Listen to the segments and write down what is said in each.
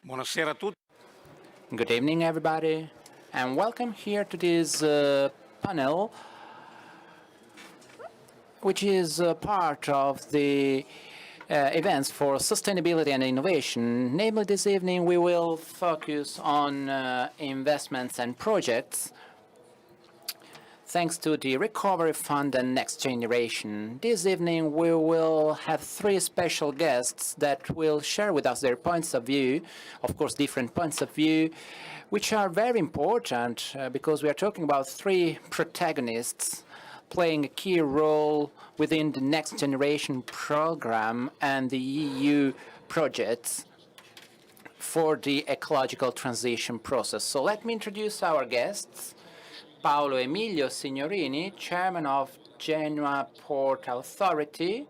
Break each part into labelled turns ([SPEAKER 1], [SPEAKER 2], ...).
[SPEAKER 1] Buonasera a tutti.
[SPEAKER 2] Good evening, everybody, and welcome here to this panel, which is part of the events for sustainability and innovation. Namely, this evening we will focus on investments and projects thanks to the Recovery Fund and Next Generation. This evening we will have three special guests that will share with us their points of view, of course different points of view, which are very important because we are talking about three protagonists playing a key role within the Next Generation program and the EU projects for the ecological transition process. So let me introduce our guests. Paolo Emilio Signorini, Chairman of Genoa Port Authority.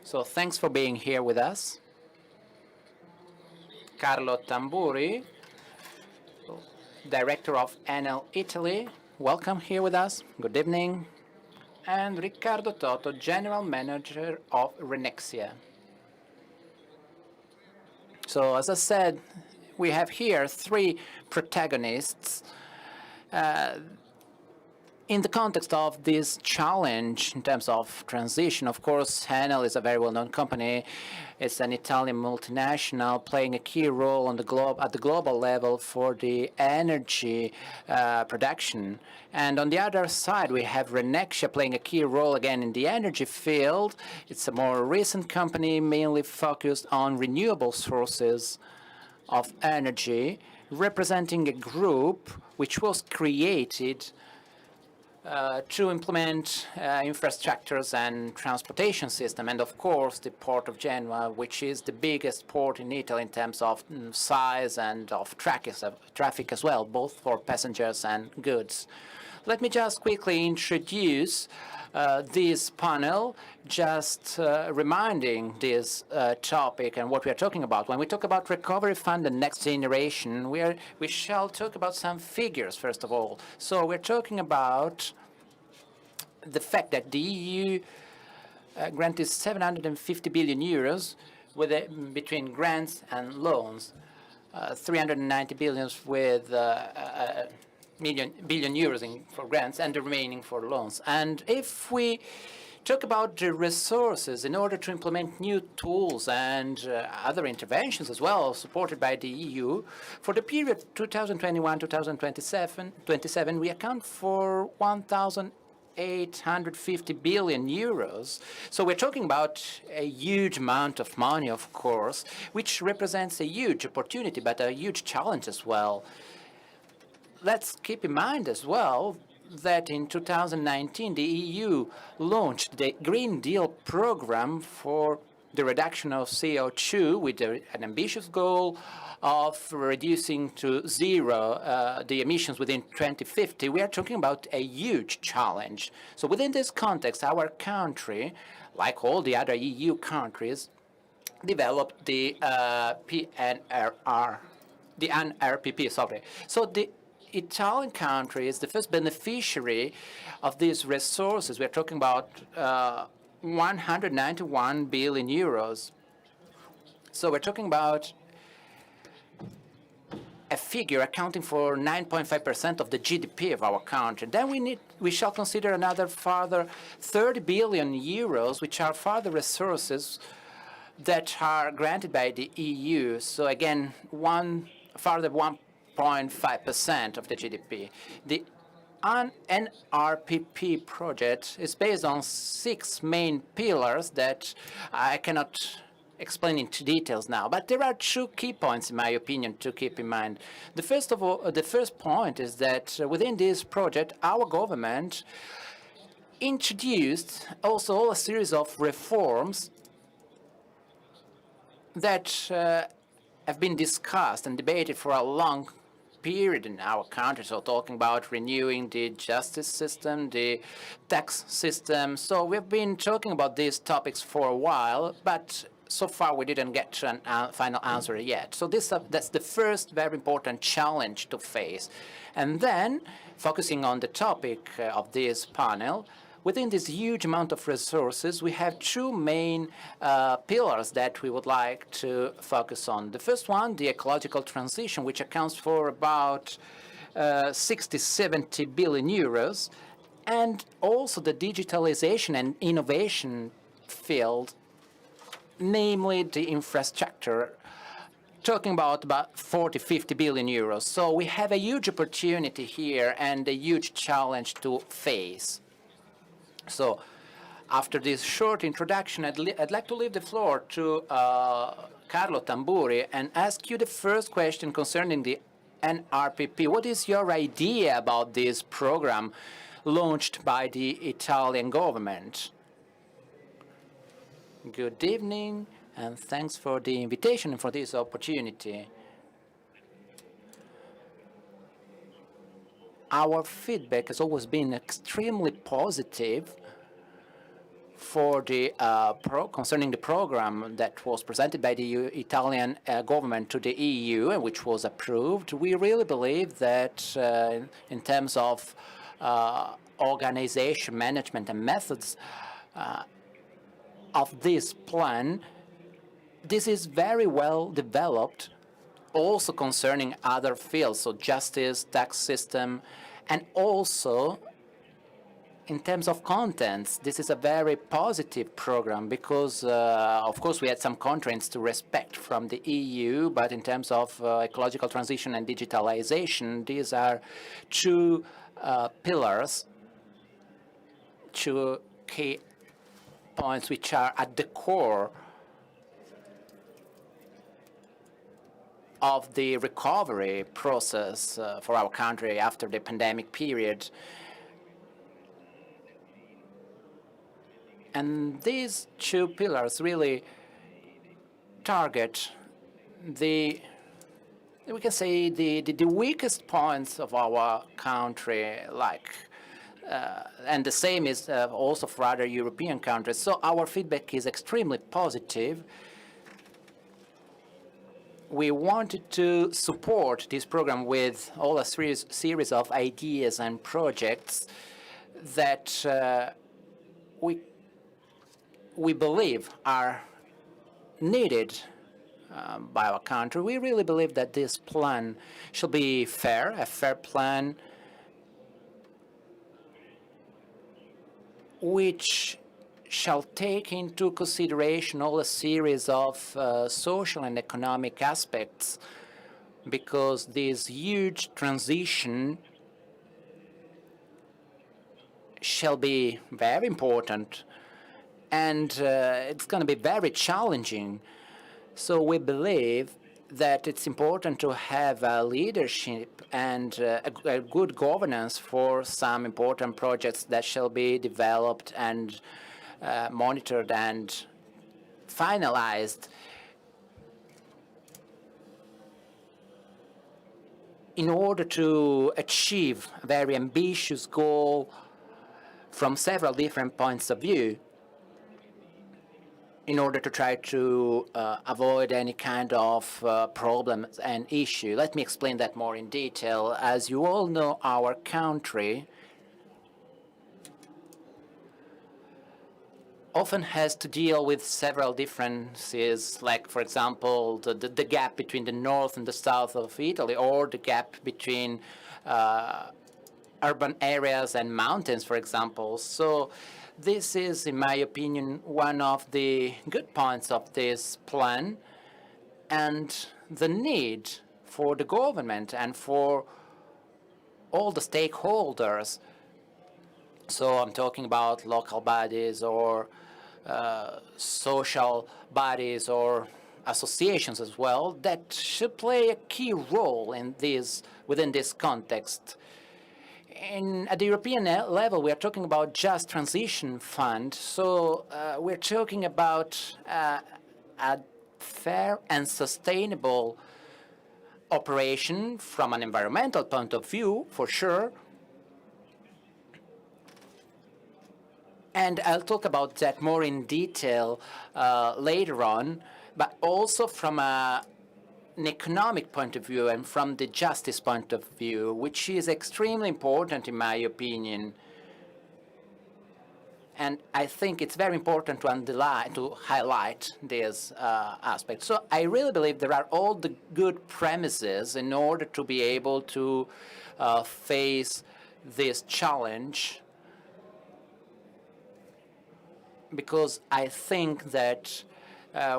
[SPEAKER 2] So thanks for being here with us. Carlo Tamburi, Director of Enel Italy. Welcome here with us. Good evening. And Riccardo Toto, General Manager of Renexia. So as I said, we have here three protagonists in the context of this challenge in terms of transition. Of course, Enel is a very well-known company. It's an Italian multinational playing a key role on the at the global level for the energy production. And on the other side, we have Renexia playing a key role again in the energy field. It's a more recent company, mainly focused on renewable sources of energy, representing a group which was created to implement infrastructures and transportation system, and of course the port of Genoa, which is the biggest port in Italy in terms of size and of traffic as well, both for passengers and goods. Let me just quickly introduce this panel, just reminding this topic and what we are talking about. When we talk about Recovery Fund and Next Generation, we shall talk about some figures, first of all. So we're talking about the fact that the EU granted 750 billion euros between grants and loans, 390 billion with billion euros for grants and the remaining for loans. And if we talk about the resources in order to implement new tools and other interventions as well supported by the EU, for the period 2021-2027, we account for 1,850 billion euros. So we're talking about a huge amount of money, of course, which represents a huge opportunity, but a huge challenge as well. Let's keep in mind as well that in 2019, the EU launched the Green Deal program for the reduction of CO2 with an ambitious goal of reducing to zero the emissions within 2050. We are talking about a huge challenge. So within this context, our country, like all the other EU countries, developed the NRPP, sorry. So the Italian country is the first beneficiary of these resources. We're talking about 191 billion euros. So we're talking about a figure accounting for 9.5% of the GDP of our country. Then we shall consider another further 30 billion euros, which are further resources that are granted by the EU. So again, further 1.5% of the GDP. The NRPP project is based on 6 main pillars that I cannot explain into details now, but there are 2 key points, in my opinion, to keep in mind. The first point is that within this project, our government introduced also a series of reforms that have been discussed and debated for a long period in our country. So talking about renewing the justice system, the tax system. So we've been talking about these topics for a while, but so far we didn't get to a final answer yet. So that's the first very important challenge to face. And then, focusing on the topic of this panel, within this huge amount of resources, we have two main pillars that we would like to focus on. The first one, the ecological transition, which accounts for about 60, 70 billion euros, and also the digitalization and innovation field, namely the infrastructure, talking about 40, 50 billion euros. So we have a huge opportunity here and a huge challenge to face. So after this short introduction, I'd like to leave the floor to Carlo Tamburi and ask you the first question concerning the NRPP. What is your idea about this program launched by the Italian government? Good evening, and thanks for the invitation and for this opportunity. Our feedback has always been extremely positive for the concerning the program that was presented by the Italian government to the EU and which was approved. We really believe that in terms of organization, management, and methods of this plan, this is very well developed, also concerning other fields, so justice, tax system, and also in terms of contents. This is a very positive program because, of course, we had some constraints to respect from the EU, but in terms of ecological transition and digitalization, these are two pillars, two key points which are at the core of the recovery process for our country after the pandemic period. And these two pillars really target we can say, the weakest points of our country, and the same is also for other European countries. So our feedback is extremely positive. We wanted to support this program with all a series of ideas and projects that we believe are needed by our country. We really believe that this plan should be fair, a fair plan which shall take into consideration all a series of social and economic aspects, because this huge transition shall be very important and it's going to be very challenging. So we believe that it's important to have leadership and a good governance for some important projects that shall be developed and monitored and finalized in order to achieve a very ambitious goal from several different points of view, in order to try to avoid any kind of problems and issue. Let me explain that more in detail. As you all know, our country often has to deal with several differences, like, for example, the gap between the north and the south of Italy, or the gap between urban areas and mountains, for example. So this is, in my opinion, one of the good points of this plan, and the need for the government and for all the stakeholders. So I'm talking about local bodies or social bodies or associations as well, that should play a key role in within this context. At the European level, we are talking about just transition fund. So we're talking about a fair and sustainable operation from an environmental point of view, for sure. And I'll talk about that more in detail later on, but also from an economic point of view and from the justice point of view, which is extremely important in my opinion. And I think it's very important to highlight this aspect. So I really believe there are all the good premises in order to be able to face this challenge, because I think that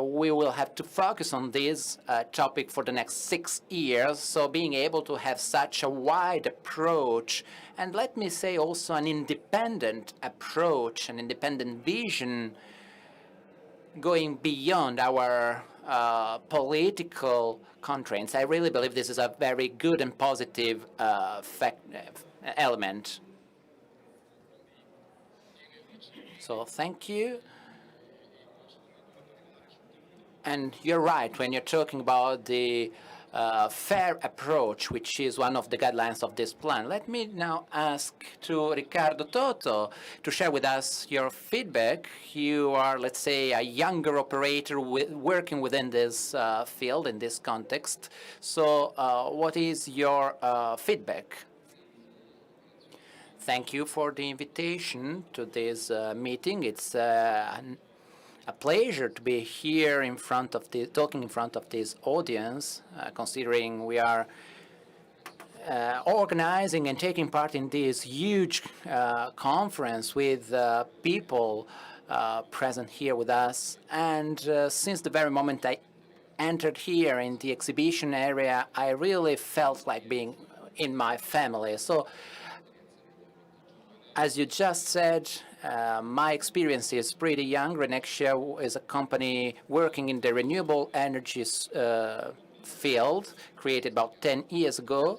[SPEAKER 2] we will have to focus on this topic for the next 6 years. So being able to have such a wide approach, and let me say also an independent approach, an independent vision, going beyond our political constraints. I really believe this is a very good and positive element. So thank you. And you're right when you're talking about the fair approach, which is one of the guidelines of this plan. Let me now ask to Riccardo Toto to share with us your feedback. You are, let's say, a younger operator working within this field, in this context. So what is your feedback? Thank you for the invitation to this meeting. It's a pleasure to be here in front of talking in front of this audience, considering we are organizing and taking part in this huge conference with people present here with us. And since the very moment I entered here in the exhibition area, I really felt like being in my family. So, as you just said, my experience is pretty young. Renexia is a company working in the renewable energies field, created about 10 years ago.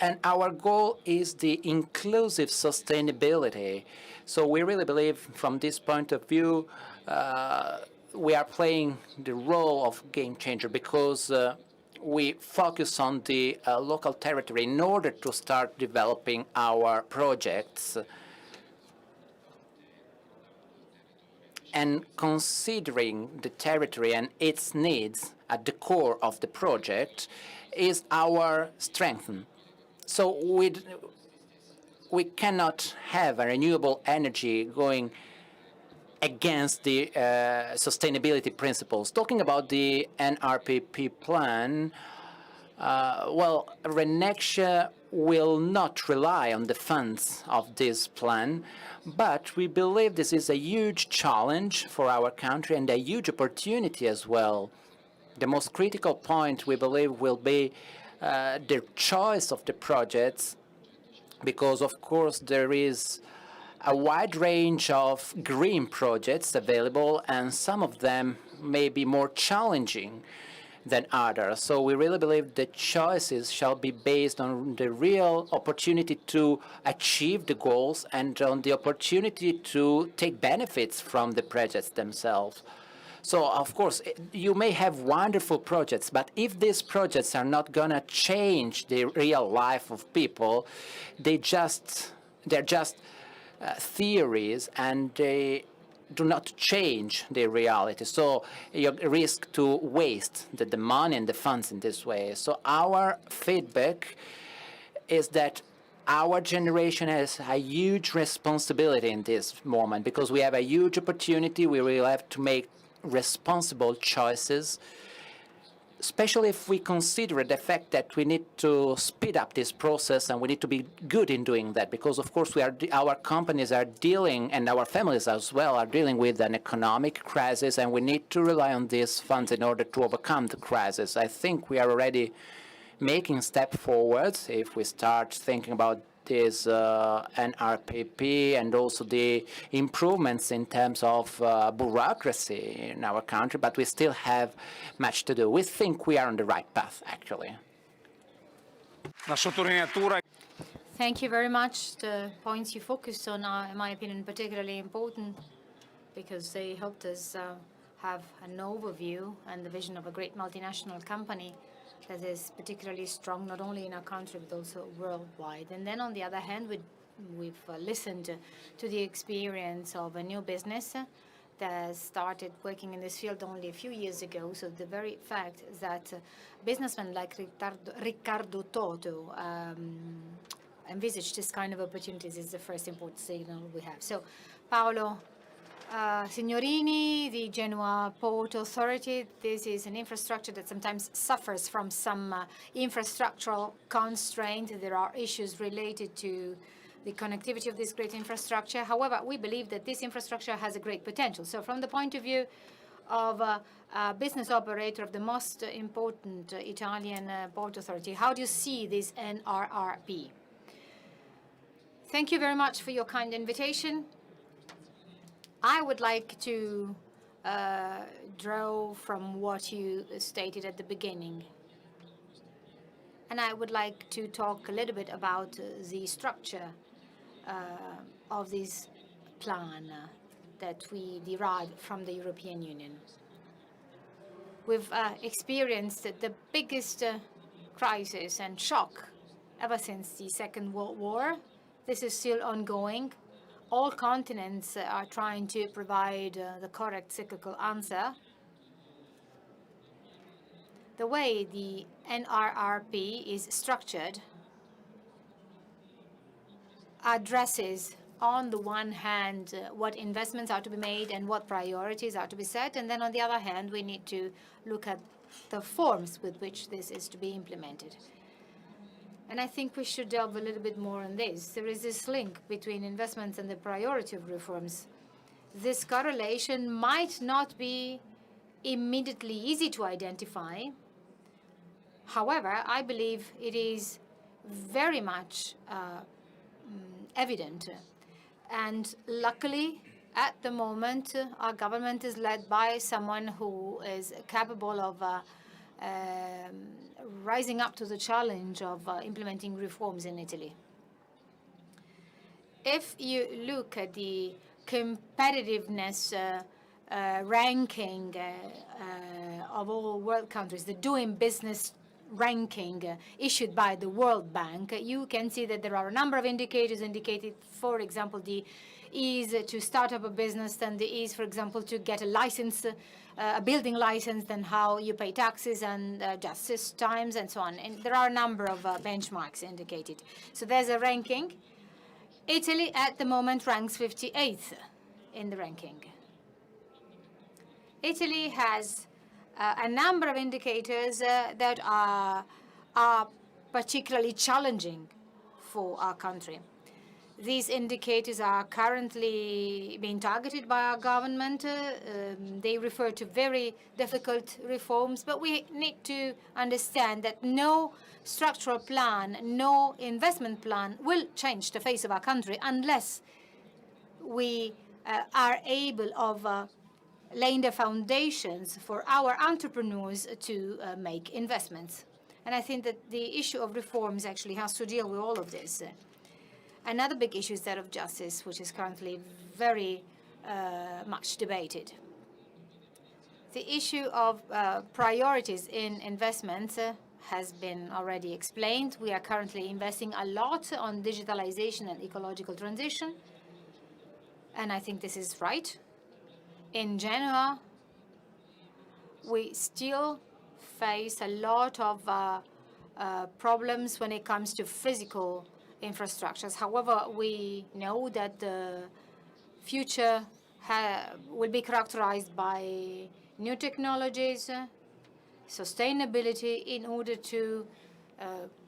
[SPEAKER 2] And our goal is the inclusive sustainability. So we really believe from this point of view, we are playing the role of game changer, because we focus on the local territory in order to start developing our projects. And considering the territory and its needs at the core of the project is our strength. So we cannot have a renewable energy going against the sustainability principles. Talking about the NRPP plan, well, Renexia will not rely on the funds of this plan, but we believe this is a huge challenge for our country and a huge opportunity as well. The most critical point, we believe, will be the choice of the projects, because, of course, there is a wide range of green projects available, and some of them may be more challenging than others. So we really believe the choices shall be based on the real opportunity to achieve the goals and on the opportunity to take benefits from the projects themselves. So, of course, you may have wonderful projects, but if these projects are not going to change the real life of people, they're just theories, and they do not change the reality. So you risk to waste the money and the funds in this way. So our feedback is that our generation has a huge responsibility in this moment, because we have a huge opportunity. We will have to make responsible choices, especially if we consider the fact that we need to speed up this process, and we need to be good in doing that, because, of course, our companies are dealing, and our families as well, are dealing with an economic crisis, and we need to rely on these funds in order to overcome the crisis. I think we are already making step forwards if we start thinking about this NRPP and also the improvements in terms of bureaucracy in our country, but we still have much to do. We think we are on the right path, actually.
[SPEAKER 1] Thank you very much. The points you focused on are, in my opinion, particularly important because they helped us have an overview and the vision of a great multinational company that is particularly strong not only in our country but also worldwide. And then on the other hand, we've listened to the experience of a new business that started working in this field only a few years ago. So the very fact that businessmen like Riccardo Toto envisage this kind of opportunities is the first important signal we have. So Paolo, Signorini, the Genoa Port Authority, this is an infrastructure that sometimes suffers from some infrastructural constraint. There are issues related to the connectivity of this great infrastructure. However, we believe that this infrastructure has a great potential. So from the point of view of a business operator of the most important Italian port authority, how do you see this NRRP? Thank you very much for your kind invitation. I would like to draw from what you stated at the beginning. And I would like to talk a little bit about the structure of this plan that we derived from the European Union. We've experienced the biggest crisis and shock ever since the Second World War. This is still ongoing. All continents are trying to provide the correct cyclical answer. The way the NRRP is structured addresses, on the one hand, what investments are to be made and what priorities are to be set. And then on the other hand, we need to look at the forms with which this is to be implemented. And I think we should delve a little bit more on this. There is this link between investments and the priority of reforms. This correlation might not be immediately easy to identify. However, I believe it is very much evident. And luckily, at the moment, our government is led by someone who is capable of rising up to the challenge of implementing reforms in Italy. If you look at the competitiveness ranking of all world countries, the doing business ranking issued by the World Bank, you can see that there are a number of indicators indicated, for example, the ease to start up a business and the ease, for example, to get a license, a building license, then how you pay taxes and justice times and so on. And there are a number of benchmarks indicated. So there's a ranking. Italy at the moment ranks 58th in the ranking. Italy has a number of indicators that are particularly challenging for our country. These indicators are currently being targeted by our government. They refer to very difficult reforms, but we need to understand that no structural plan, no investment plan will change the face of our country unless we are able of laying the foundations for our entrepreneurs to make investments. And I think that the issue of reforms actually has to deal with all of this. Another big issue is that of justice, which is currently very much debated. The issue of priorities in investments has been already explained. We are currently investing a lot on digitalization and ecological transition, and I think this is right. In Genoa, we still face a lot of problems when it comes to physical infrastructures. However, we know that the future will be characterized by new technologies, sustainability, in order to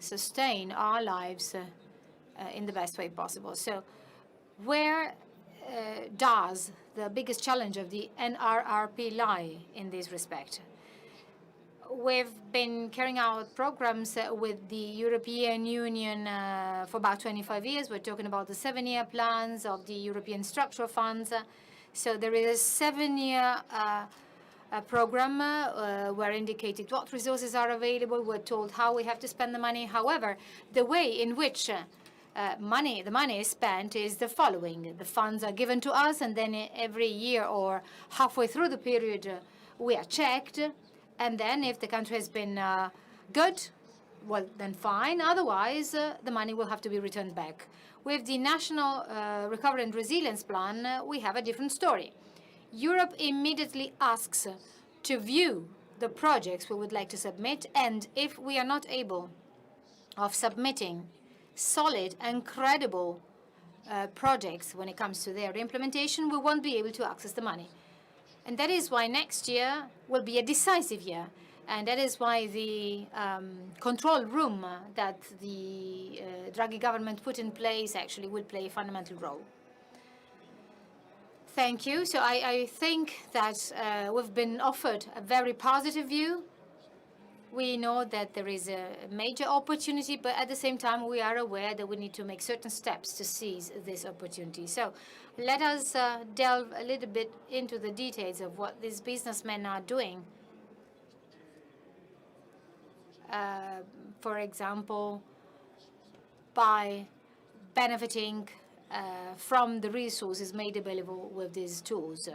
[SPEAKER 1] sustain our lives in the best way possible. So where does the biggest challenge of the NRRP lie in this respect? We've been carrying out programs with the European Union for about 25 years. We're talking about the 7-year plans of the European structural funds. So there is a 7-year program where indicated what resources are available. We're told how we have to spend the money. However, the way in which the money is spent is the following. The funds are given to us, and then every year or halfway through the period, we are checked. And then if the country has been good, well, then fine. Otherwise, the money will have to be returned back. With the National Recovery and Resilience Plan, we have a different story. Europe immediately asks to view the projects we would like to submit, and if we are not able of submitting solid and credible projects when it comes to their implementation, we won't be able to access the money. And that is why next year will be a decisive year. And that is why the control room that the Draghi government put in place actually will play a fundamental role. Thank you. So I think that we've been offered a very positive view. We know that there is a major opportunity, but at the same time, we are aware that we need to make certain steps to seize this opportunity. So let us delve a little bit into the details of what these businessmen are doing. For example, by benefiting from the resources made available with these tools.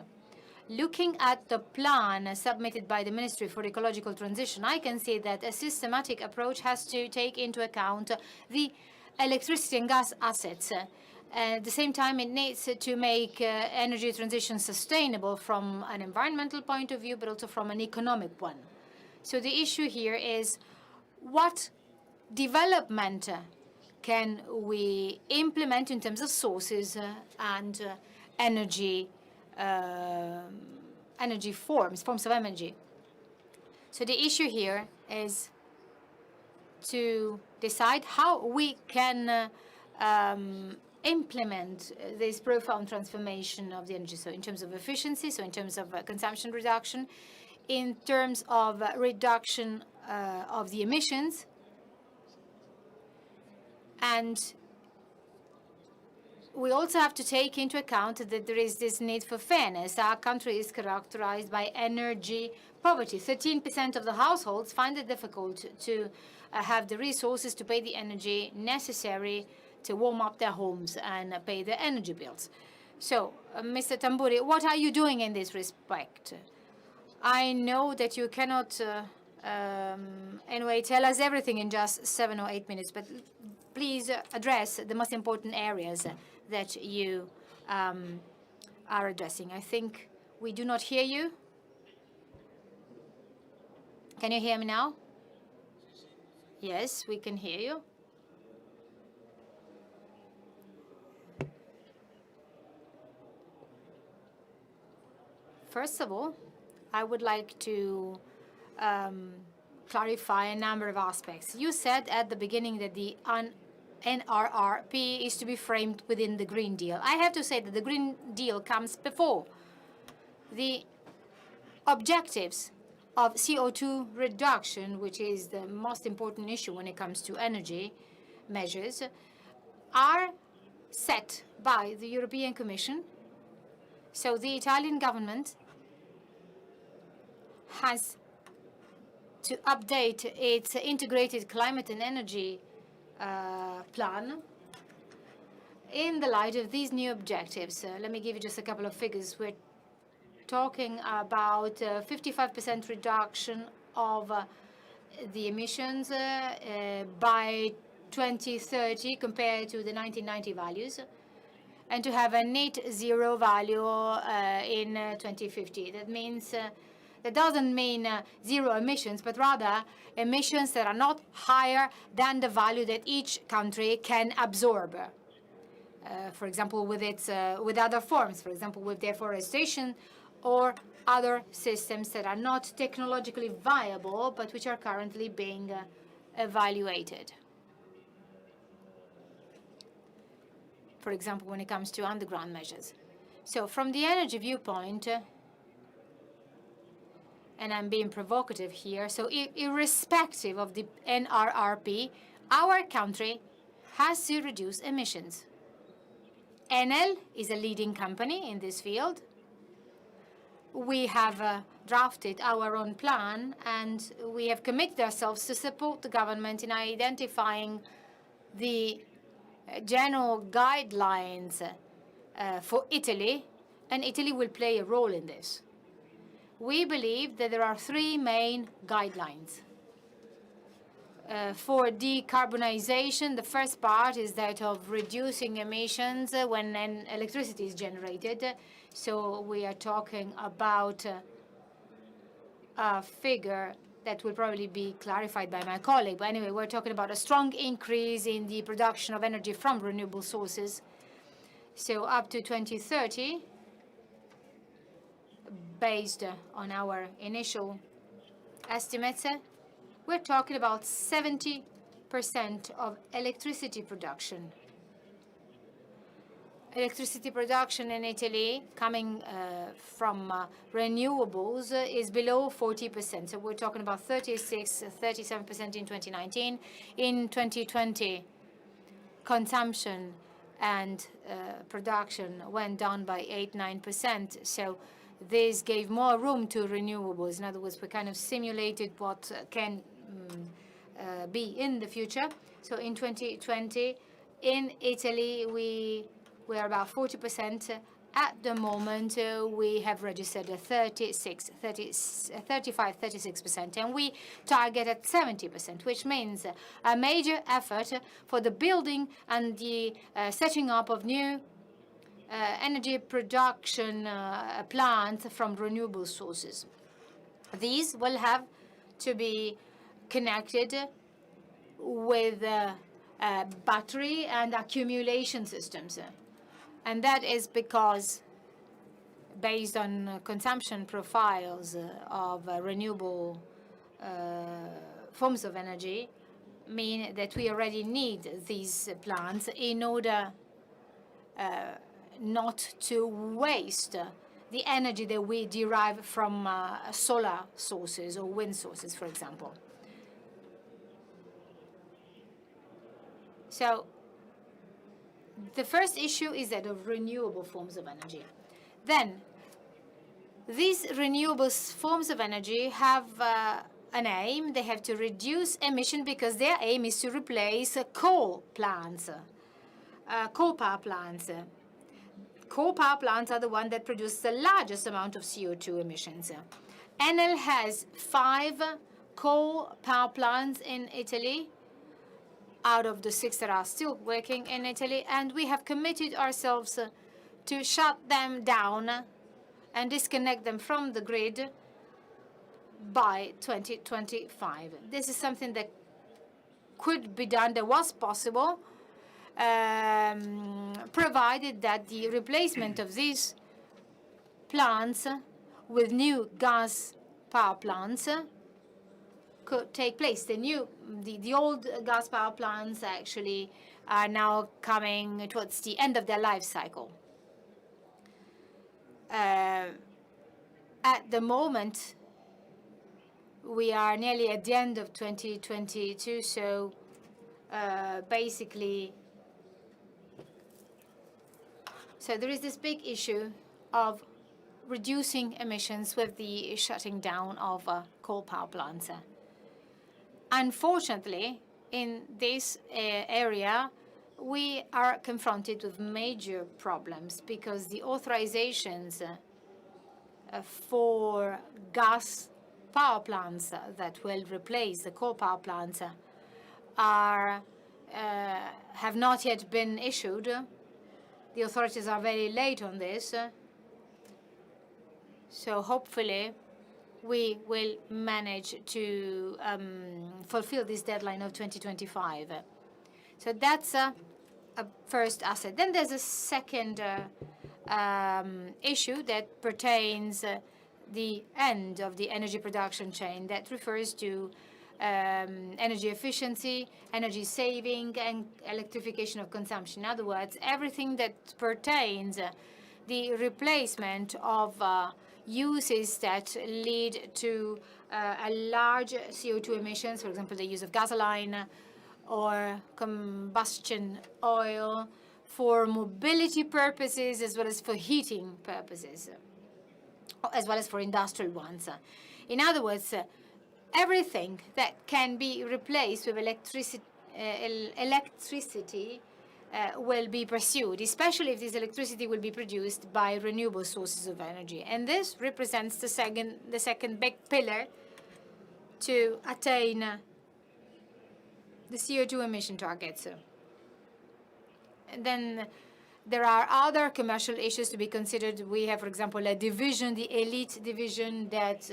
[SPEAKER 1] Looking at the plan submitted by the Ministry for Ecological Transition, I can see that a systematic approach has to take into account the electricity and gas assets. At the same time, it needs to make energy transition sustainable from an environmental point of view, but also from an economic one. So the issue here is what development can we implement in terms of sources and energy forms of energy. So the issue here is to decide how we can implement this profound transformation of the energy. So in terms of efficiency, so in terms of consumption reduction, in terms of reduction of the emissions, and we also have to take into account that there is this need for fairness. Our country is characterized by energy poverty. 13% of the households find it difficult to have the resources to pay the energy necessary to warm up their homes and pay their energy bills. So, Mr. Tamburi, what are you doing in this respect? I know that you cannot, anyway, tell us everything in just 7 or 8 minutes, but please address the most important areas that you are addressing. I think we do not hear you. Can you hear me now? Yes, we can hear you. First of all, I would like to clarify a number of aspects. You said at the beginning that the NRRP is to be framed within the Green Deal. I have to say that the Green Deal comes before. The objectives of CO2 reduction, which is the most important issue when it comes to energy measures, are set by the European Commission. So the Italian government has to update its integrated climate and energy plan in the light of these new objectives. Let me give you just a couple of figures. We're talking about 55% reduction of the emissions by 2030 compared to the 1990 values, and to have a net zero value in 2050. That means that doesn't mean zero emissions, but rather emissions that are not higher than the value that each country can absorb. For example, with other forms, for example, with deforestation or other systems that are not technologically viable, but which are currently being evaluated. For example, when it comes to underground measures. So from the energy viewpoint, and I'm being provocative here, so irrespective of the NRRP, our country has to reduce emissions. Enel is a leading company in this field. We have drafted our own plan, and we have committed ourselves to support the government in identifying the general guidelines for Italy, and Italy will play a role in this. We believe that there are three main guidelines. For decarbonization, the first part is that of reducing emissions when electricity is generated. So we are talking about a figure that will probably be clarified by my colleague. But anyway, we're talking about a strong increase in the production of energy from renewable sources. So up to 2030, based on our initial estimates, we're talking about 70% of electricity production. Electricity production in Italy coming from renewables is below 40%. So we're talking about 37% in 2019. In 2020, consumption and production went down by 8-9%. So this gave more room to renewables. In other words, we kind of simulated what can be in the future. So in 2020, in Italy, we were about 40%. At the moment, we have registered a 35-36%, and we target at 70%, which means a major effort for the building and the setting up of new energy production plants from renewable sources. These will have to be connected with battery and accumulation systems. And that is because, based on consumption profiles of renewable forms of energy, mean that we already need these plants in order not to waste the energy that we derive from solar sources or wind sources, for example. So the first issue is that of renewable forms of energy. Then, these renewable forms of energy have an aim. They have to reduce emission because their aim is to replace coal plants, coal power plants. Coal power plants are the ones that produce the largest amount of CO2 emissions. Enel has 5 coal power plants in Italy, out of the 6 that are still working in Italy, and we have committed ourselves to shut them down and disconnect them from the grid by 2025. This is something that could be done, that was possible, provided that the replacement of these plants with new gas power plants could take place. The old gas power plants actually are now coming towards the end of their life cycle. At the moment, we are nearly at the end of 2022, so basically, so there is this big issue of reducing emissions with the shutting down of coal power plants. Unfortunately, in this area, we are confronted with major problems because the authorizations for gas power plants that will replace the coal power plants have not yet been issued. The authorities are very late on this. So hopefully, we will manage to fulfill this deadline of 2025. So that's a first asset. Then there's a second issue that pertains the end of the energy production chain that refers to energy efficiency, energy saving, and electrification of consumption. In other words, everything that pertains the replacement of uses that lead to a large CO2 emissions, for example, the use of gasoline or combustion oil for mobility purposes as well as for heating purposes, as well as for industrial ones. In other words, everything that can be replaced with electricity will be pursued, especially if this electricity will be produced by renewable sources of energy. And this represents the second big pillar to attain the CO2 emission targets. And then there are other commercial issues to be considered. We have, for example, a division, the elite division, that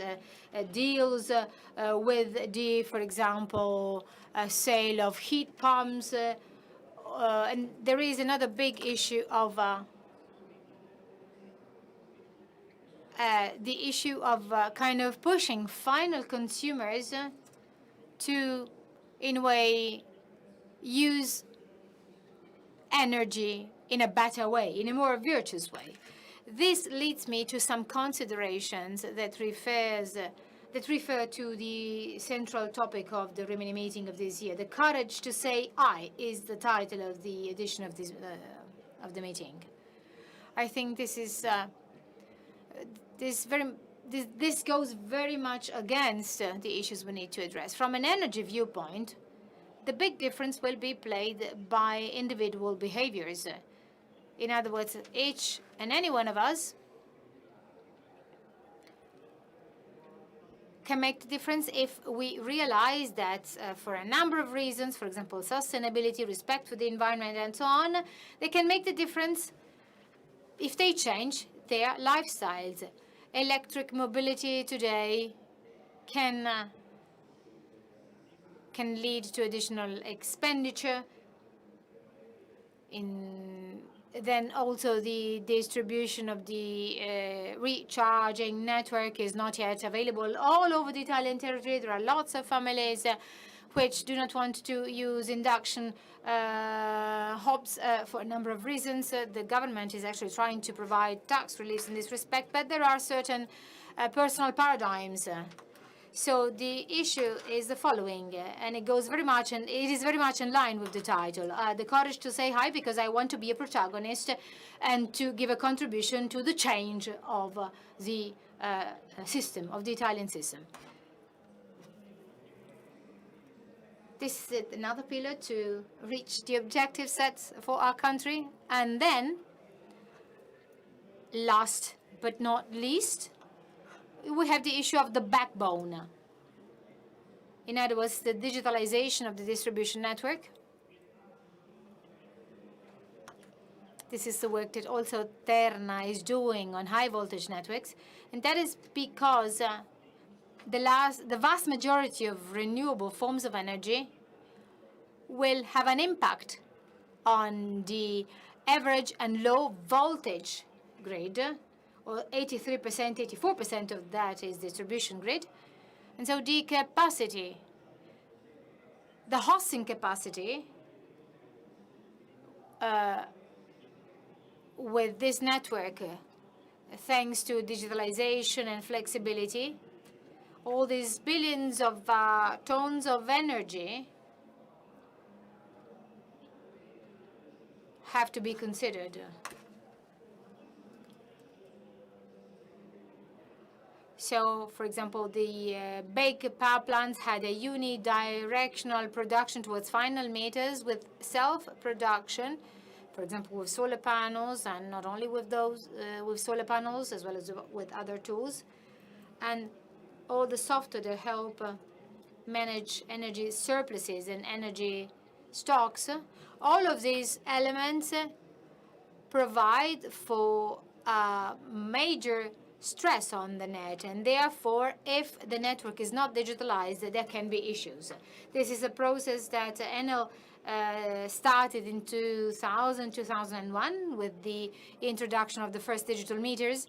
[SPEAKER 1] deals with the, for example, sale of heat pumps. And there is another big issue of the issue of kind of pushing final consumers to, in a way, use energy in a better way, in a more virtuous way. This leads me to some considerations that refer to the central topic of the Rimini meeting of this year. The courage to say "I" is the title of the edition of this of the meeting. I think this is this goes very much against the issues we need to address. From an energy viewpoint, the big difference will be played by individual behaviors. In other words, each and any one of us can make the difference if we realize that for a number of reasons, for example, sustainability, respect for the environment, and so on, they can make the difference if they change their lifestyles. Electric mobility today can lead to additional expenditure. Then also the distribution of the recharging network is not yet available all over the Italian territory. There are lots of families which do not want to use induction hobs for a number of reasons. The government is actually trying to provide tax reliefs in this respect, but there are certain personal paradigms. So the issue is the following, and it goes very much, and it is very much in line with the title: the courage to say hi because I want to be a protagonist and to give a contribution to the change of the system, of the Italian system. This is another pillar to reach the objectives set for our country. And then, last but not least, we have the issue of the backbone. In other words, the digitalization of the distribution network. This is the work that also Terna is doing on high voltage networks. And that is because the vast majority of renewable forms of energy will have an impact on the average and low voltage grid, or 83%, 84% of that is distribution grid. And so the capacity, the hosting capacity with this network, thanks to digitalization and flexibility, all these billions of tons of energy have to be considered. So, for example, the big power plants had a unidirectional production towards final meters with self-production, for example, with solar panels, and not only with those, with solar panels, as well as with other tools. And all the software that help manage energy surpluses and energy stocks. All of these elements provide for major stress on the net, and therefore, if the network is not digitalized, there can be issues. This is a process that Enel started in 2000, 2001 with the introduction of the first digital meters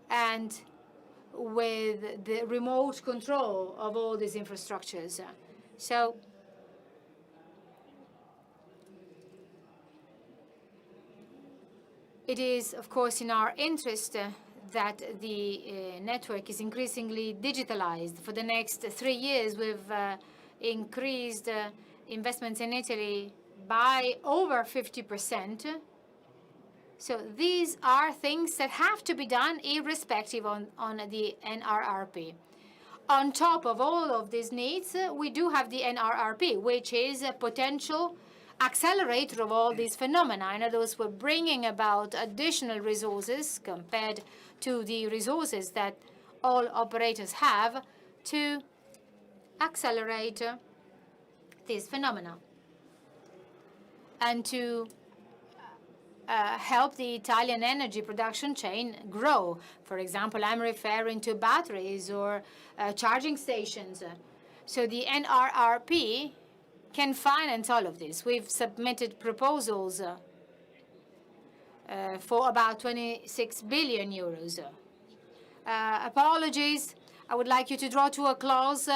[SPEAKER 1] and with the remote control of all these infrastructures. So it is, of course, in our interest that the network is increasingly digitalized. For the next 3 years, we've increased investments in Italy by over 50%. So these are things that have to be done irrespective on the NRRP. On top of all of these needs, we do have the NRRP, which is a potential accelerator of all these phenomena. In other words, we're bringing about additional resources compared to the resources that all operators have to accelerate this phenomena and to help the Italian energy production chain grow. For example, I'm referring to batteries or charging stations. So the NRRP can finance all of this. We've submitted proposals for about 26 billion euros. Apologies, I would like you to draw to a close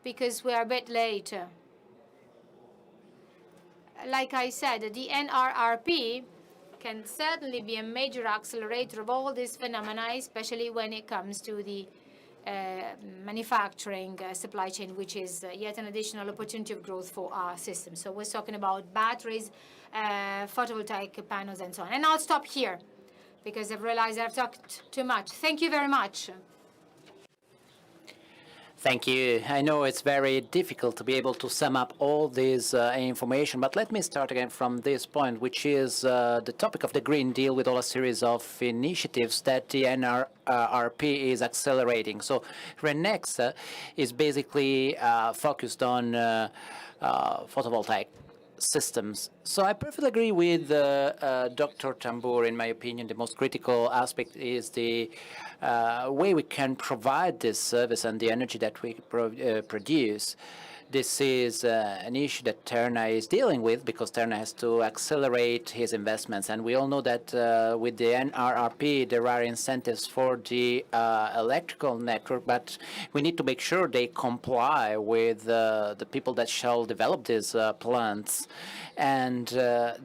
[SPEAKER 1] because we are a bit late. Like I said, the NRRP can certainly be a major accelerator of all these phenomena, especially when it comes to the manufacturing supply chain, which is yet an additional opportunity of growth for our system. So we're talking about batteries, photovoltaic panels, and so on. And I'll stop here because I've realized I've talked too much. Thank you very much.
[SPEAKER 2] Thank you. I know it's very difficult to be able to sum up all this information, but let me start again from this point, which is the topic of the Green Deal with all a series of initiatives that the NRRP is accelerating. So Renexia is basically focused on photovoltaic systems. So I perfectly agree with Dr. Tamburi. In my opinion, the most critical aspect is the way we can provide this service and the energy that we produce. This is an issue that Terna is dealing with because Terna has to accelerate his investments. And we all know that with the NRRP, there are incentives for the electrical network, but we need to make sure they comply with the people that shall develop these plants. And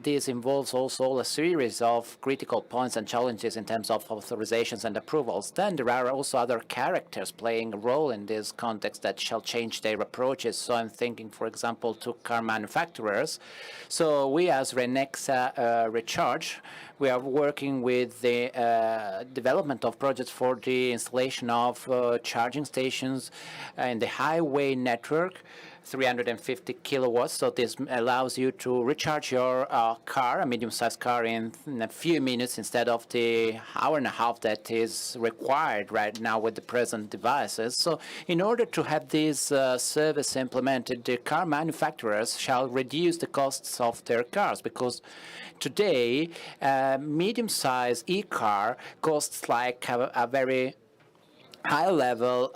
[SPEAKER 2] this involves also a series of critical points and challenges in terms of authorizations and approvals. Then there are also other characters playing a role in this context that shall change their approaches. So I'm thinking, for example, to car manufacturers. So we as Renexia Recharge, we are working with the development of projects for the installation of charging stations in the highway network, 350 kilowatts. So this allows you to recharge your car, a medium-sized car, in a few minutes instead of the hour and a half that is required right now with the present devices. So in order to have this service implemented, the car manufacturers shall reduce the costs of their cars, because today medium-sized e-car costs like a very high-level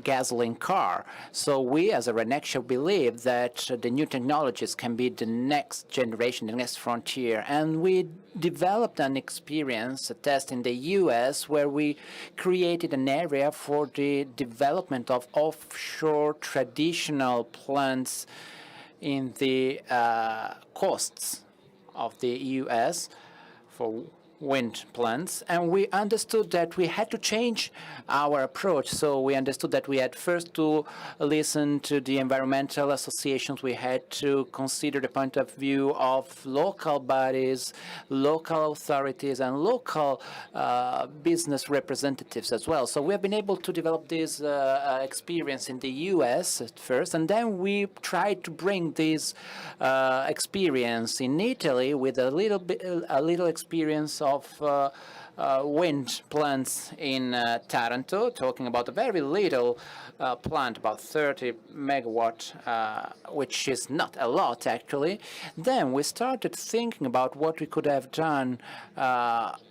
[SPEAKER 2] gasoline car. So we as a Renexia believe that the new technologies can be the next generation, the next frontier. And we developed an experience, a test in the US, where we created an area for the development of offshore traditional plants in the coasts of the US for wind plants, and we understood that we had to change our approach. So we understood that we had first to listen to the environmental associations. We had to consider the point of view of local bodies, local authorities, and local business representatives as well. So we have been able to develop this experience in the US at first, and then we tried to bring this experience in Italy with a little experience of wind plants in Taranto, talking about a very little plant, about 30 megawatt, which is not a lot actually. Then we started thinking about what we could have done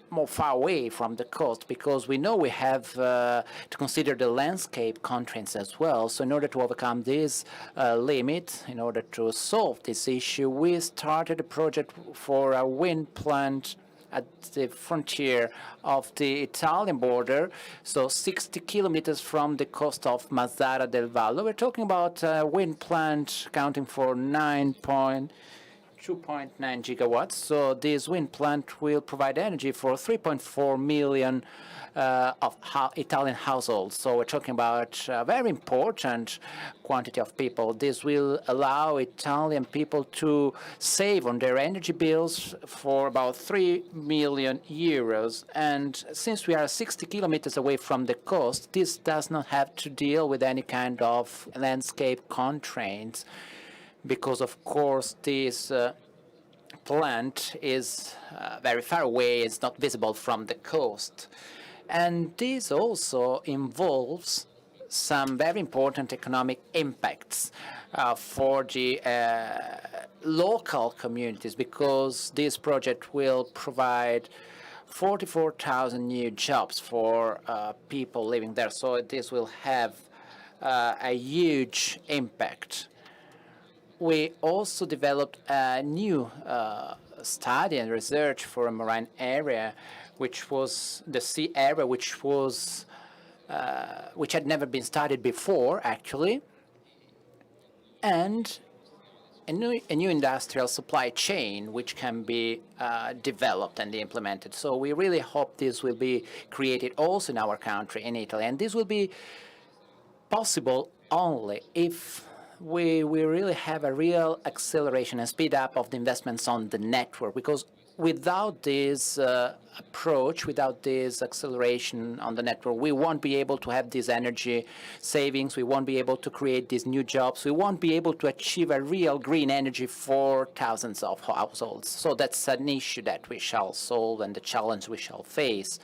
[SPEAKER 2] more far away from the coast, because we know we have to consider the landscape constraints as well. So in order to overcome this limit, in order to solve this issue, we started a project for a wind plant at the frontier of the Italian border, so 60 kilometers from the coast of Mazara del Vallo. We're talking about a wind plant accounting for 2.9 gigawatts. So this wind plant will provide energy for 3.4 million of Italian households. So we're talking about a very important quantity of people. This will allow Italian people to save on their energy bills for about 3 million euros. And since we are 60 kilometers away from the coast, this does not have to deal with any kind of landscape constraints, because, of course, this plant is very far away. It's not visible from the coast. And this also involves some very important economic impacts for the local communities, because this project will provide 44,000 new jobs for people living there. So this will have a huge impact. We also developed a new study and research for a marine area, which was the sea area, which had never been studied before, actually, and a new industrial supply chain which can be developed and implemented. So we really hope this will be created also in our country, in Italy, and this will be possible only if we really have a real acceleration and speed up of the investments on the network, because without this approach, without this acceleration on the network, we won't be able to have these energy savings, we won't be able to create these new jobs, we won't be able to achieve a real green energy for thousands of households. So that's an issue that we shall solve and the challenge we shall face.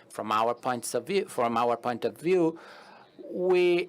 [SPEAKER 2] From our point of view, we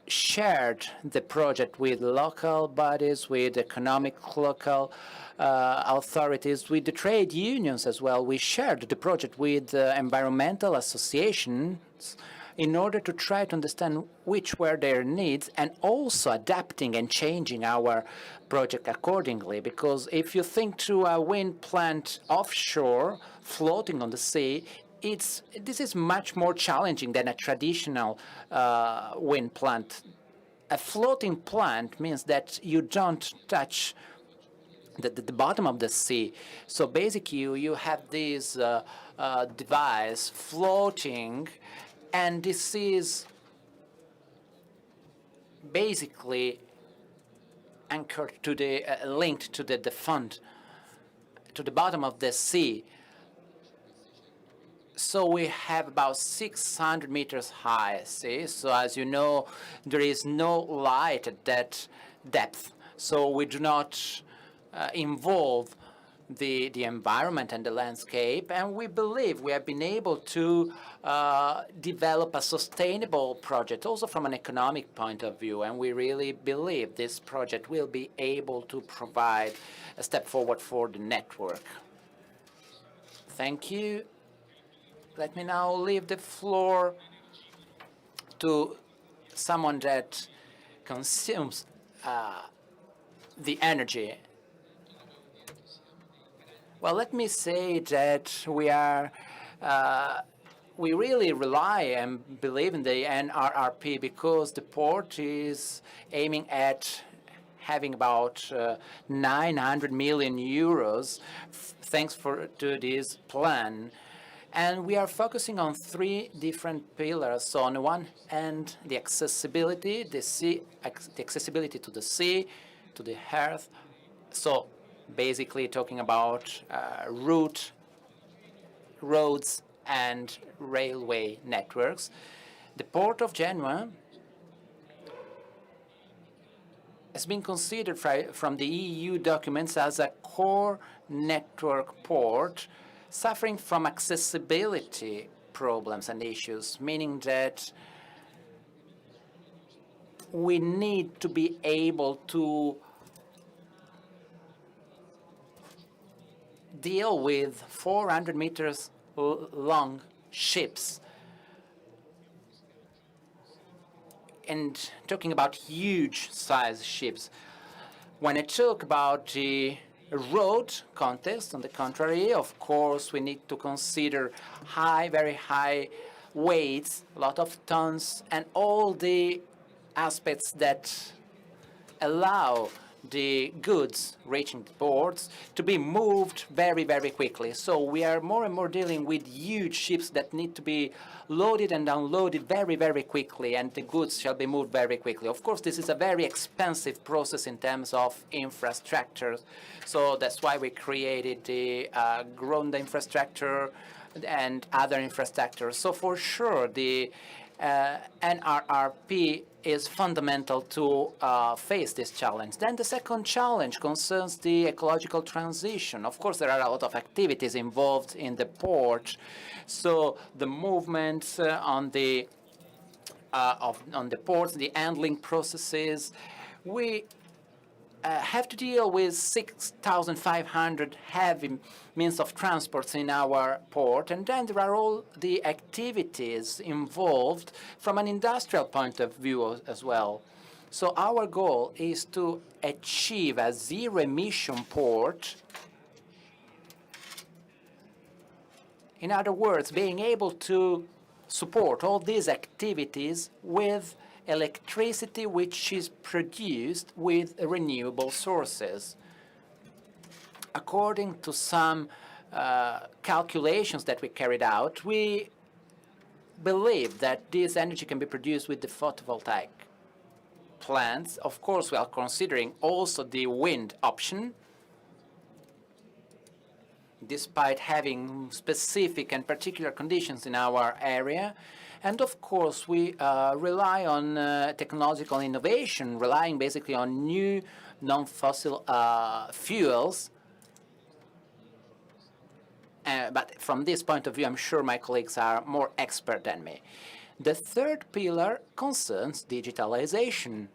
[SPEAKER 2] shared the project with local bodies, with economic local authorities, with the trade unions as well. We shared the project with environmental associations in order to try to understand which were their needs, and also adapting and changing our project accordingly. Because if you think to a wind plant offshore, floating on the sea, this is much more challenging than a traditional wind plant. A floating plant means that you don't touch the bottom of the sea. So basically, you have this device floating, and this is basically anchored to the linked to the fund, to the bottom of the sea. So we have about 600 meters high, see? So as you know, there is no light at that depth. So we do not involve the environment and the landscape. And we believe we have been able to develop a sustainable project, also from an economic point of view. And we really believe this project will be able to provide a step forward for the network. Thank you. Let me now leave the floor to someone that consumes the energy. Well, let me say that we really rely and believe in the NRRP, because the port is aiming at having about 900 million euros thanks to this plan. And we are focusing on three different pillars. So on the one hand, the accessibility, the accessibility to the sea, to the earth. So basically talking about roads and railway networks. The port of Genoa has been considered from the EU documents as a core network port, suffering from accessibility problems and issues, meaning that we need to be able to deal with 400 meters long ships. And talking about huge size ships. When I talk about the road context, on the contrary, of course, we need to consider very high weights, a lot of tons, and all the aspects that allow the goods reaching the ports to be moved very, very quickly. So we are more and more dealing with huge ships that need to be loaded and unloaded very, very quickly, and the goods shall be moved very quickly. Of course, this is a very expensive process in terms of infrastructure. So that's why we created the Gronda infrastructure and other infrastructure. So for sure, the NRRP is fundamental to face this challenge. Then the second challenge concerns the ecological transition. Of course, there are a lot of activities involved in the port, so the movements on the ports, the handling processes. We have to deal with 6,500 heavy means of transport in our port, and then there are all the activities involved from an industrial point of view as well. So our goal is to achieve a zero-emission port. In other words, being able to support all these activities with electricity which is produced with renewable sources. According to some calculations that we carried out, we believe that this energy can be produced with the photovoltaic plants. Of course, we are considering also the wind option, despite having specific and particular conditions in our area. And of course, we rely on technological innovation, relying basically on new non-fossil fuels. But from this point of view, I'm sure my colleagues are more expert than me. The third pillar concerns digitalization.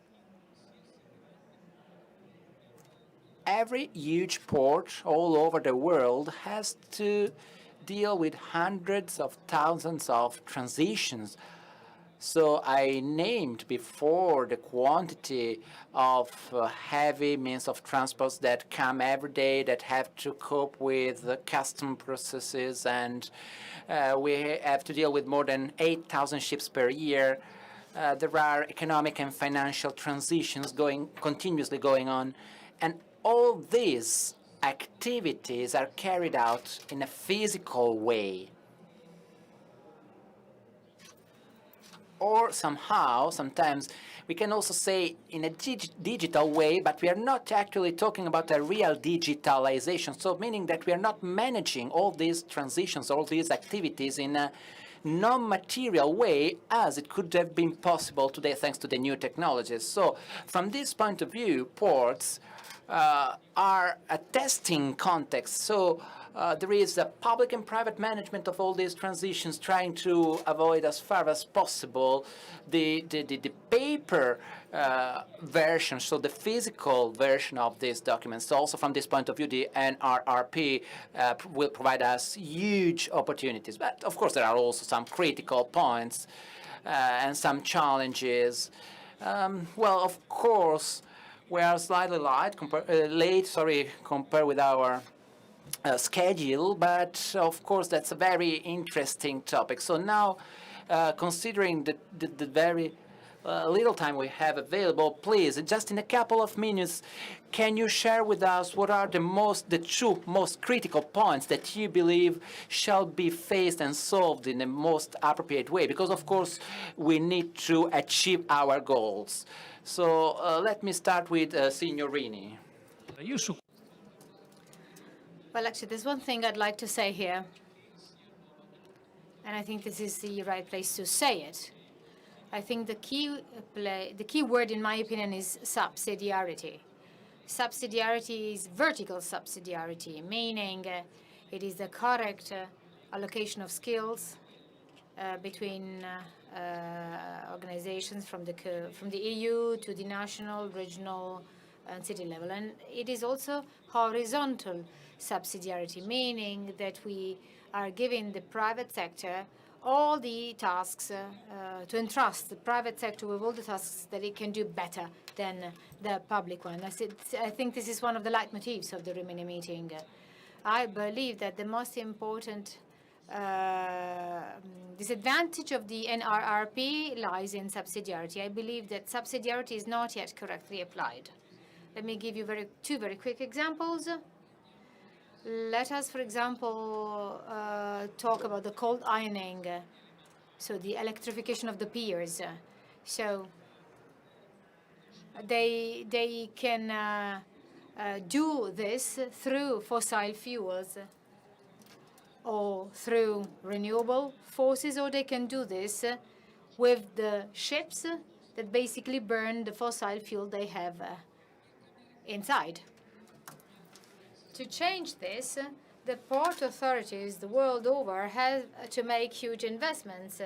[SPEAKER 2] Every huge port all over the world has to deal with hundreds of thousands of transitions. So I named before the quantity of heavy means of transport that come every day that have to cope with the custom processes, and we have to deal with more than 8,000 ships per year. There are economic and financial transitions continuously going on, and all these activities are carried out in a physical way. Or somehow, sometimes, we can also say in a digital way, but we are not actually talking about a real digitalization. So meaning that we are not managing all these transitions, all these activities in a non-material way as it could have been possible today thanks to the new technologies. So from this point of view, ports are a testing context. So there is a public and private management of all these transitions, trying to avoid as far as possible the paper version, so the physical version of these documents. So also from this point of view, the NRRP will provide us huge opportunities. But of course, there are also some critical points and some challenges. Well, of course, we are slightly late compared with our schedule, but of course that's a very interesting topic. So now, considering the very little time we have available, please, just in a couple of minutes, can you share with us what are the two most critical points that you believe shall be faced and solved in the most appropriate way? Because of course we need to achieve our goals. So let me start with Signorini.
[SPEAKER 1] Well, actually, there's one thing I'd like to say here, and I think this is the right place to say it. I think the key word, in my opinion, is subsidiarity. Subsidiarity is vertical subsidiarity, meaning it is the correct allocation of skills between organizations from the EU to the national, regional, and city level. And it is also horizontal subsidiarity, meaning that we are giving the private sector all the tasks, to entrust the private sector with all the tasks that it can do better than the public one. I think this is one of the leitmotifs of the Rimini meeting. I believe that the most important disadvantage of the NRRP lies in subsidiarity. I believe that subsidiarity is not yet correctly applied. Let me give you two very quick examples. Let us, for example, talk about the cold ironing, so the electrification of the piers. So they can do this through fossil fuels or through renewable forces, or they can do this with the ships that basically burn the fossil fuel they have inside. To change this, the port authorities the world over have to make huge investments.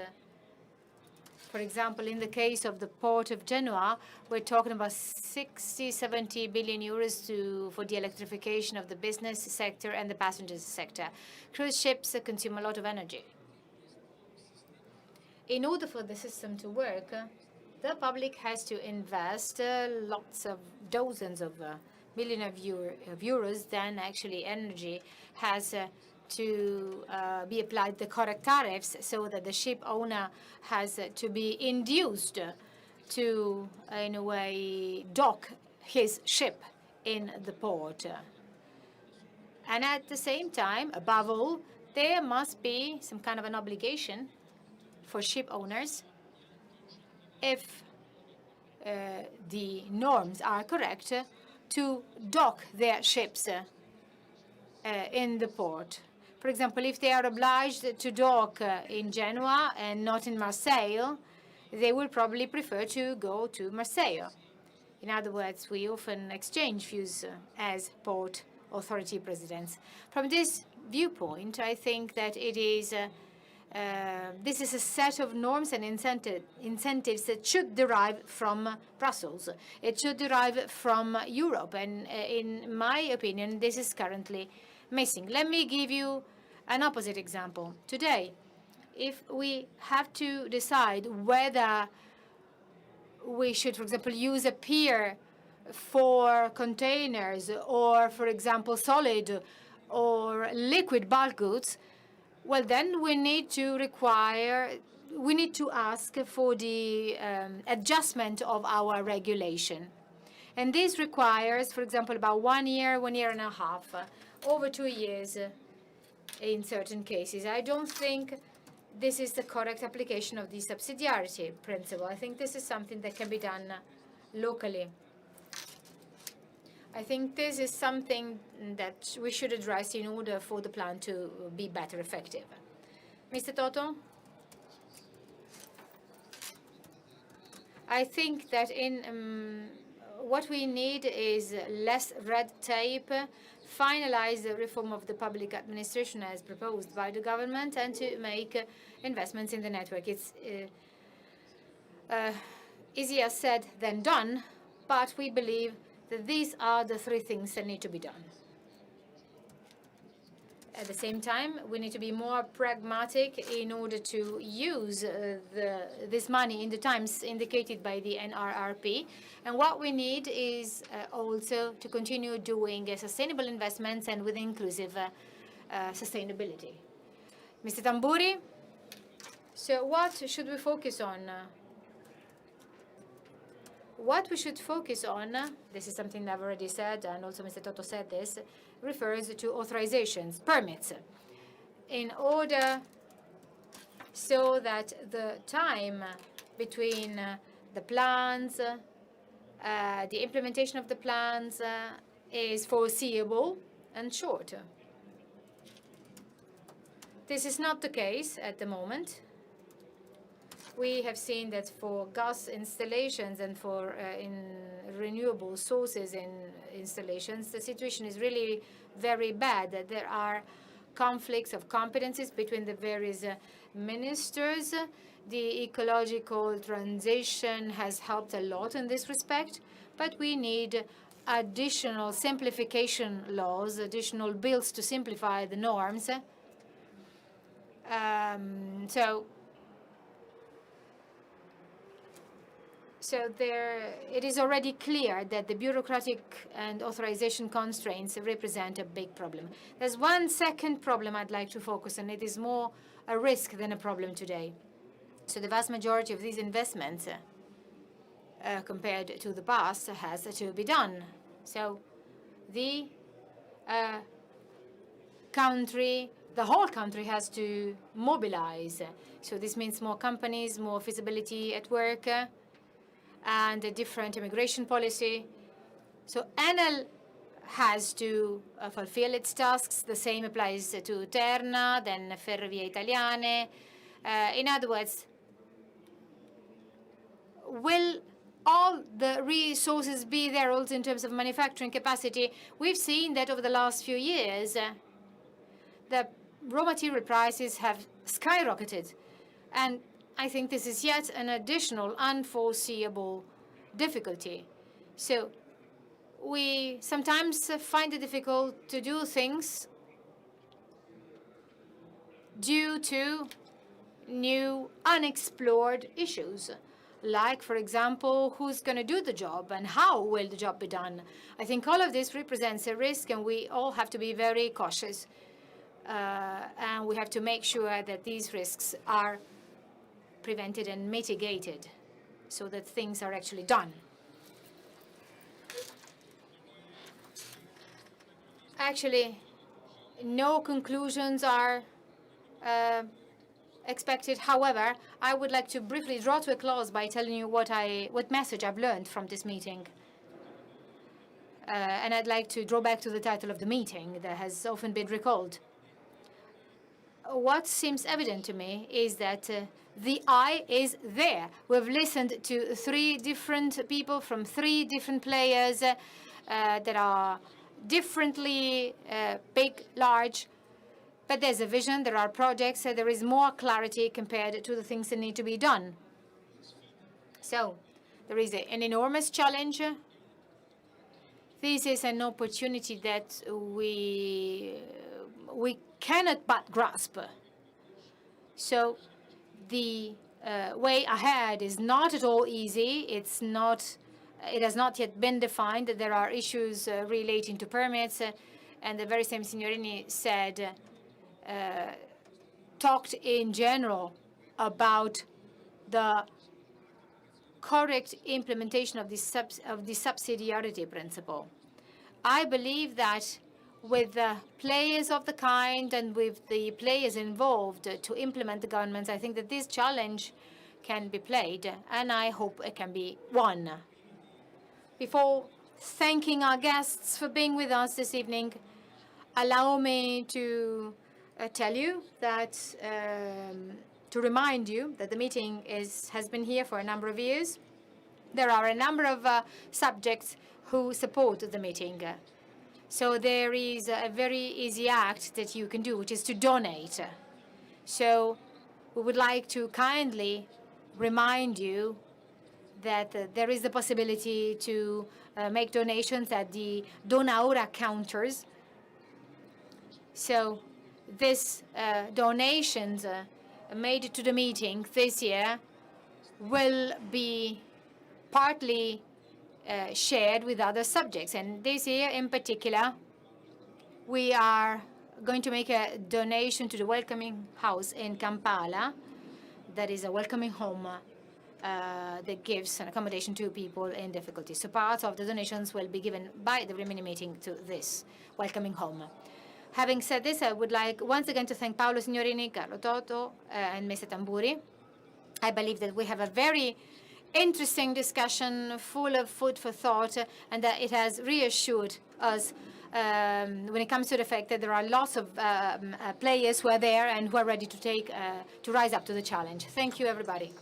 [SPEAKER 1] For example, in the case of the port of Genoa, we're talking about 60, 70 billion euros for the electrification of the business sector and the passenger sector. Cruise ships consume a lot of energy. In order for the system to work, the public has to invest lots of dozens of millions of euros. Then actually energy has to be applied the correct tariffs, so that the ship owner has to be induced to, in a way, dock his ship in the port. And at the same time, above all, there must be some kind of an obligation for ship owners, if the norms are correct, to dock their ships in the port. For example, if they are obliged to dock in Genoa and not in Marseille, they will probably prefer to go to Marseille. In other words, we often exchange views as port authority presidents. From this viewpoint, I think that it is this is a set of norms and incentives that should derive from Brussels. It should derive from Europe, and in my opinion, this is currently missing. Let me give you an opposite example. Today, if we have to decide whether we should, for example, use a pier for containers or, for example, solid or liquid bulk goods, well, then we need to ask for the adjustment of our regulation. And this requires, for example, about 1 year, 1 year and a half, over 2 years in certain cases. I don't think this is the correct application of the subsidiarity principle. I think this is something that can be done locally. I think this is something that we should address in order for the plan to be better effective. Mr. Toto? I think that what we need is less red tape, finalize the reform of the public administration as proposed by the government, and to make investments in the network. It's easier said than done, but we believe that these are the 3 things that need to be done. At the same time, we need to be more pragmatic in order to use this money in the times indicated by the NRRP. And what we need is also to continue doing sustainable investments and with inclusive sustainability. Mr. Tamburi, so what should we focus on? What we should focus on, this is something I've already said, and also Mr. Toto said this, refers to authorizations, permits, in order so that the time between the plans, the implementation of the plans is foreseeable and short. This is not the case at the moment. We have seen that for gas installations and for renewable sources in installations, the situation is really very bad. There are conflicts of competencies between the various ministers. The ecological transition has helped a lot in this respect, but we need additional simplification laws, additional bills to simplify the norms. So it is already clear that the bureaucratic and authorization constraints represent a big problem. There's one second problem I'd like to focus on. It is more a risk than a problem today. So the vast majority of these investments, compared to the past, has to be done. So the whole country has to mobilize. So this means more companies, more feasibility at work, and a different immigration policy. So Enel has to fulfill its tasks. The same applies to Terna, then Ferrovie Italiane. In other words, will all the resources be there also in terms of manufacturing capacity? We've seen that over the last few years, the raw material prices have skyrocketed. And I think this is yet an additional unforeseeable difficulty. So we sometimes find it difficult to do things due to new unexplored issues, like, for example, who's going to do the job and how will the job be done. I think all of this represents a risk, and we all have to be very cautious. And we have to make sure that these risks are prevented and mitigated so that things are actually done. Actually, no conclusions are expected. However, I would like to briefly draw to a close by telling you what message I've learned from this meeting. And I'd like to draw back to the title of the meeting that has often been recalled. What seems evident to me is that the eye is there. We've listened to 3 different people from 3 different players that are differently big, large, but there's a vision, there are projects, there is more clarity compared to the things that need to be done. So there is an enormous challenge. This is an opportunity that we cannot but grasp. So the way ahead is not at all easy. It has not yet been defined. There are issues relating to permits, and the very same Signorini said, talked in general about the correct implementation of the subsidiarity principle. I believe that with the players of the kind and with the players involved to implement the governments, I think that this challenge can be played, and I hope it can be won. Before thanking our guests for being with us this evening, allow me to tell you that, to remind you that the meeting has been here for a number of years. There are a number of subjects who support the meeting. So there is a very easy act that you can do, which is to donate. So we would like to kindly remind you that there is the possibility to make donations at the Dona Ora counters. So these donations made to the meeting this year will be partly shared with other subjects. And this year in particular, we are going to make a donation to the Welcoming House in Kampala. That is a welcoming home that gives an accommodation to people in difficulty. So part of the donations will be given by the remaining meeting to this welcoming home. Having said this, I would like once again to thank Paolo Signorini, Carlo, Toto, and Mr. Tamburi. I believe that we have a very interesting discussion full of food for thought, and that it has reassured us when it comes to the fact that there are lots of players who are there and who are ready to rise up to the challenge. Thank you, everybody.